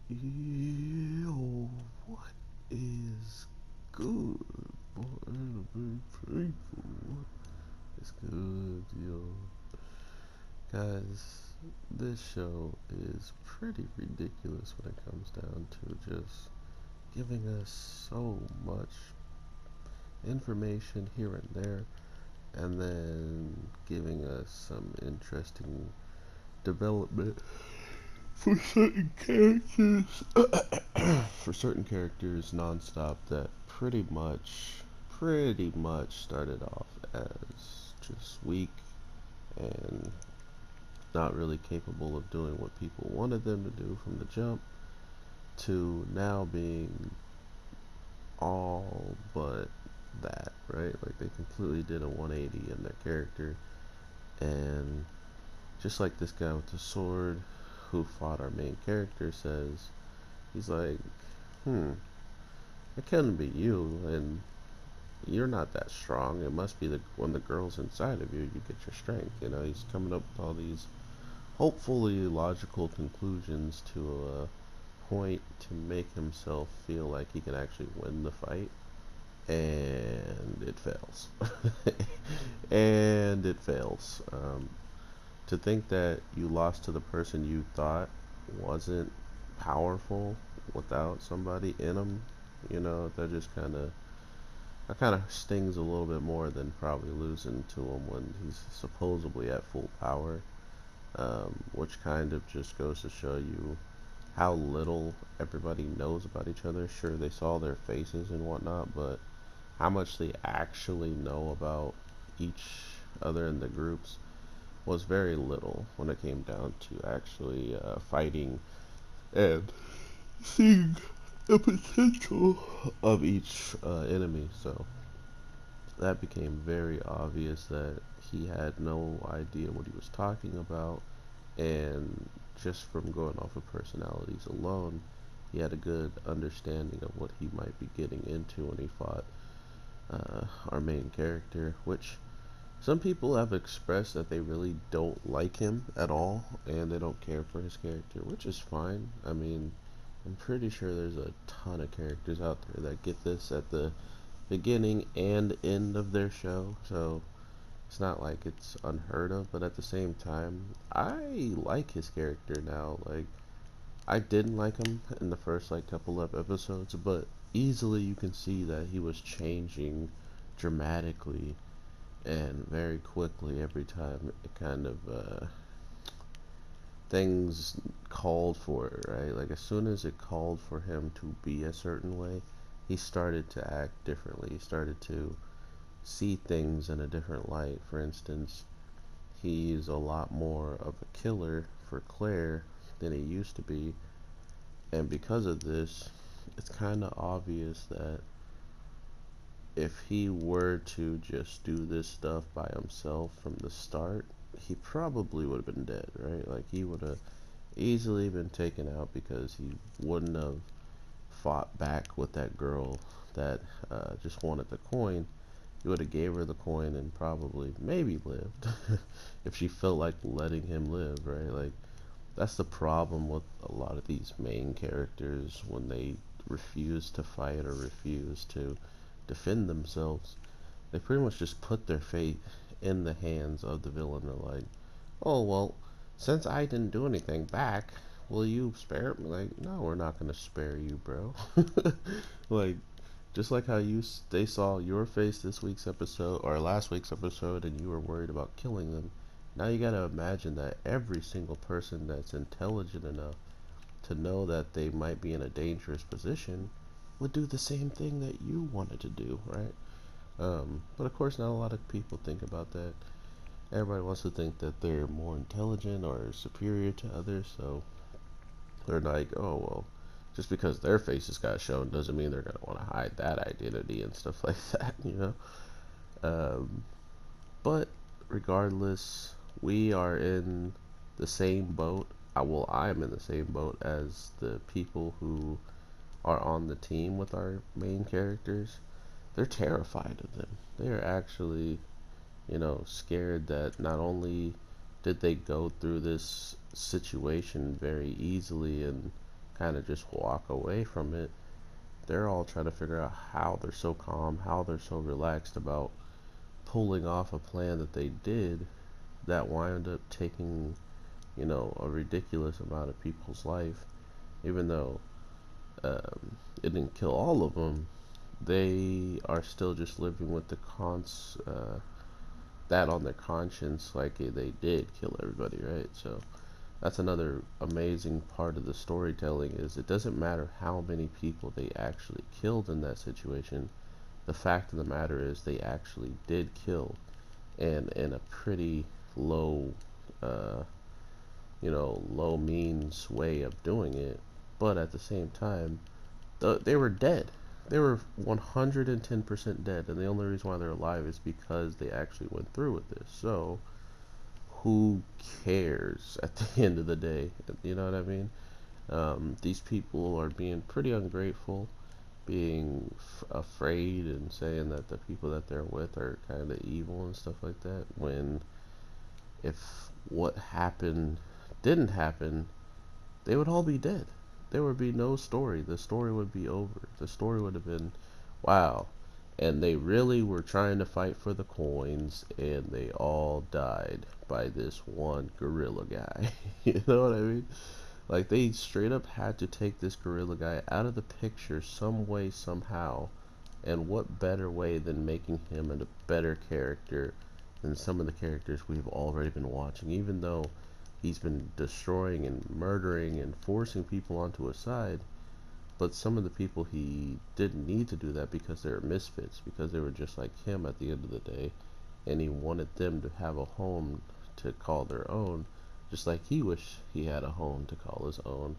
Yo, what is good, boy? People, what is good, yo? Guys, this show is pretty ridiculous when it comes down to just giving us so much information here and there, and then giving us some interesting development for certain characters. For certain characters nonstop that pretty much started off as just weak and not really capable of doing what people wanted them to do from the jump to now being all but that, right? Like they completely did a 180 in their character, and just like this guy with the sword who fought our main character says, he's like, it couldn't be you, and you're not that strong. It must be when the girl's inside of you, you get your strength. You know, he's coming up with all these hopefully logical conclusions to a point to make himself feel like he can actually win the fight, and it fails. And it fails. To think that you lost to the person you thought wasn't powerful without somebody in them, that kind of stings a little bit more than probably losing to him when he's supposedly at full power, which kind of just goes to show you how little everybody knows about each other. Sure, they saw their faces and whatnot, but how much they actually know about each other in the groups was very little when it came down to actually fighting and seeing the potential of each enemy. So that became very obvious that he had no idea what he was talking about, and just from going off of personalities alone, he had a good understanding of what he might be getting into when he fought our main character, which some people have expressed that they really don't like him at all and they don't care for his character, which is fine. I mean, I'm pretty sure there's a ton of characters out there that get this at the beginning and end of their show, so it's not like it's unheard of, but at the same time, I like his character now. Like, I didn't like him in the first like couple of episodes, but easily you can see that he was changing dramatically and very quickly every time it kind of things called for it, right? Like as soon as it called for him to be a certain way, he started to act differently. He started to see things in a different light. For instance, he's a lot more of a killer for Claire than he used to be, and because of this, it's kind of obvious that if he were to just do this stuff by himself from the start, he probably would have been dead, right? Like he would have easily been taken out because he wouldn't have fought back with that girl that just wanted the coin. He would have gave her the coin and probably maybe lived if she felt like letting him live, right? Like that's the problem with a lot of these main characters when they refuse to fight or refuse to defend themselves. They pretty much just put their fate in the hands of the villain. They're like, oh, well, since I didn't do anything back, will you spare me? Like, no, we're not going to spare you, bro. Like, just like how they saw your face this week's episode or last week's episode and you were worried about killing them. Now you gotta imagine that every single person that's intelligent enough to know that they might be in a dangerous position would do the same thing that you wanted to do, right? But of course, not a lot of people think about that. Everybody wants to think that they're more intelligent or superior to others, so they're like, oh, well, just because their faces got shown doesn't mean they're going to want to hide that identity and stuff like that, you know? Um, but regardless, we are in the same boat. Well, I'm in the same boat as the people who are on the team with our main characters. They're terrified of them. They are actually, scared that not only did they go through this situation very easily and kind of just walk away from it. They're all trying to figure out how they're so calm, how they're so relaxed about pulling off a plan that they did that wound up taking, a ridiculous amount of people's life. Even though it didn't kill all of them, they are still just living with that on their conscience, like they did kill everybody, right? So that's another amazing part of the storytelling, is it doesn't matter how many people they actually killed in that situation. The fact of the matter is they actually did kill, and in a pretty low, uh, low means way of doing it. But at the same time, they were dead. They were 110% dead, and the only reason why they're alive is because they actually went through with this. So, who cares at the end of the day? You know what I mean? These people are being pretty ungrateful, being afraid, and saying that the people that they're with are kind of evil and stuff like that. When if what happened didn't happen, they would all be dead. There would be no story. The story would be over. The story would have been, wow. And they really were trying to fight for the coins, and they all died by this one gorilla guy. You know what I mean? Like, they straight up had to take this gorilla guy out of the picture some way, somehow. And what better way than making him a better character than some of the characters we've already been watching, even though he's been destroying and murdering and forcing people onto his side. But some of the people he didn't need to do that, because they were misfits, because they were just like him at the end of the day, and he wanted them to have a home to call their own, just like he wished he had a home to call his own,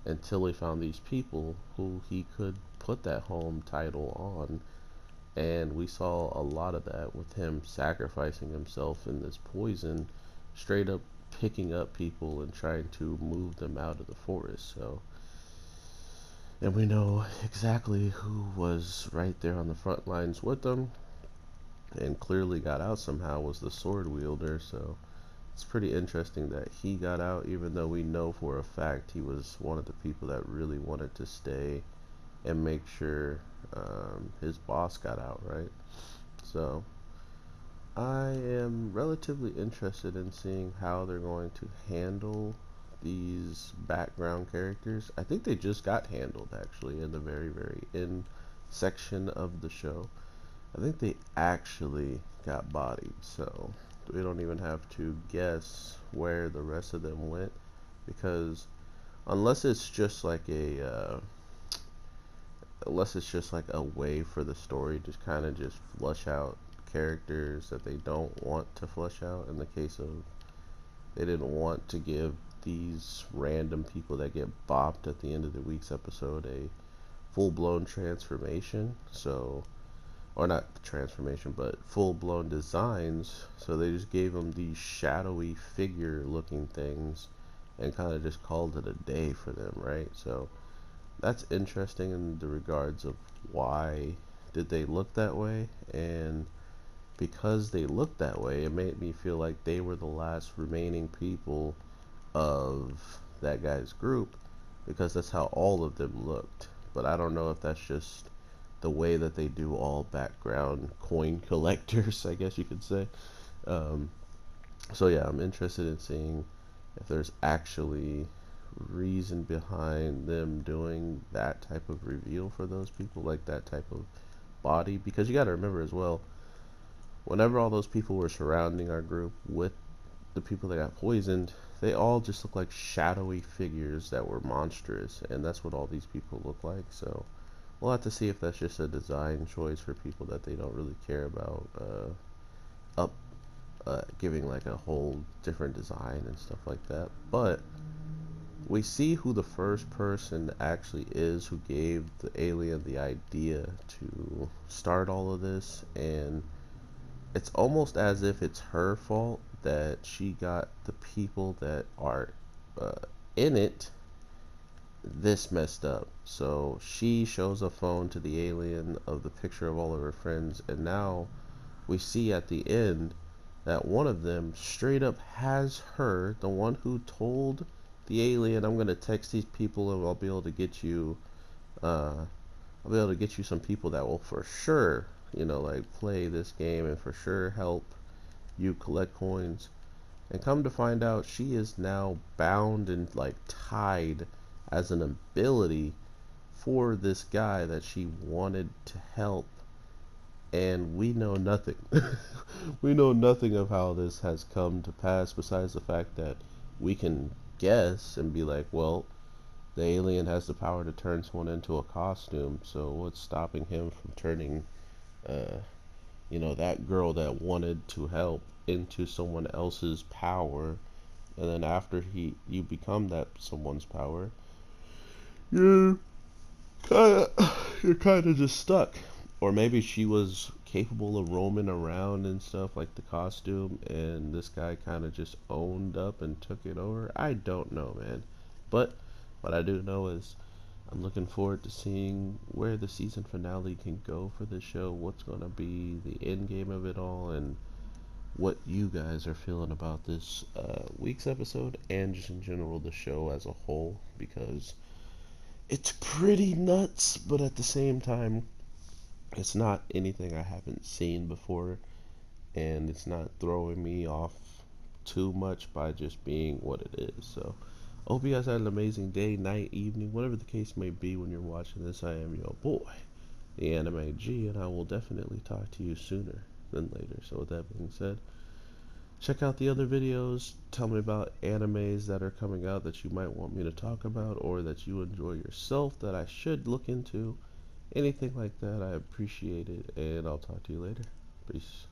until he found these people who he could put that home title on. And we saw a lot of that with him sacrificing himself in this poison, straight up picking up people and trying to move them out of the forest. So, and we know exactly who was right there on the front lines with them, and clearly got out somehow, was the sword wielder. So it's pretty interesting that he got out, even though we know for a fact he was one of the people that really wanted to stay and make sure his boss got out, right? So I am relatively interested in seeing how they're going to handle these background characters. I think they just got handled, actually, in the very, very end section of the show. I think they actually got bodied, so we don't even have to guess where the rest of them went, because unless it's just like a way for the story to kind of just flush out characters that they don't want to flush out. In the case of, they didn't want to give these random people that get bopped at the end of the week's episode a full-blown transformation, so, or not transformation, but full-blown designs. So they just gave them these shadowy figure looking things and kind of just called it a day for them, right? So that's interesting in the regards of why did they look that way. And because they looked that way, it made me feel like they were the last remaining people of that guy's group, because that's how all of them looked. But I don't know if that's just the way that they do all background coin collectors, I guess you could say. Um, so yeah, I'm interested in seeing if there's actually reason behind them doing that type of reveal for those people, like that type of body. Because you got to remember as well, whenever all those people were surrounding our group with the people that got poisoned, they all just look like shadowy figures that were monstrous, and that's what all these people look like. So we'll have to see if that's just a design choice for people that they don't really care about up giving like a whole different design and stuff like that. But we see who the first person actually is who gave the alien the idea to start all of this, and it's almost as if it's her fault that she got the people that are uh, in it this messed up. So she shows a phone to the alien of the picture of all of her friends, and now we see at the end that one of them straight up has her, the one who told the alien, I'm gonna text these people and I'll be able to get you, I'll be able to get you some people that will for sure, like play this game and for sure help you collect coins. And come to find out, she is now bound and like tied as an ability for this guy that she wanted to help, and we know nothing. We know nothing of how this has come to pass besides the fact that we can guess and be like, well, the alien has the power to turn someone into a costume, so what's stopping him from turning, uh, that girl that wanted to help into someone else's power, and then after you become that someone's power, you're you're kind of just stuck. Or maybe she was capable of roaming around and stuff like the costume, and this guy kind of just owned up and took it over. I don't know, man. But what I do know is I'm looking forward to seeing where the season finale can go for this show, what's going to be the end game of it all, and what you guys are feeling about this week's episode and just in general the show as a whole, because it's pretty nuts, but at the same time, it's not anything I haven't seen before, and it's not throwing me off too much by just being what it is. So, I hope you guys had an amazing day, night, evening, whatever the case may be when you're watching this. I am your boy, the Anime G, and I will definitely talk to you sooner than later. So, with that being said, check out the other videos. Tell me about animes that are coming out that you might want me to talk about or that you enjoy yourself that I should look into. Anything like that, I appreciate it, and I'll talk to you later. Peace.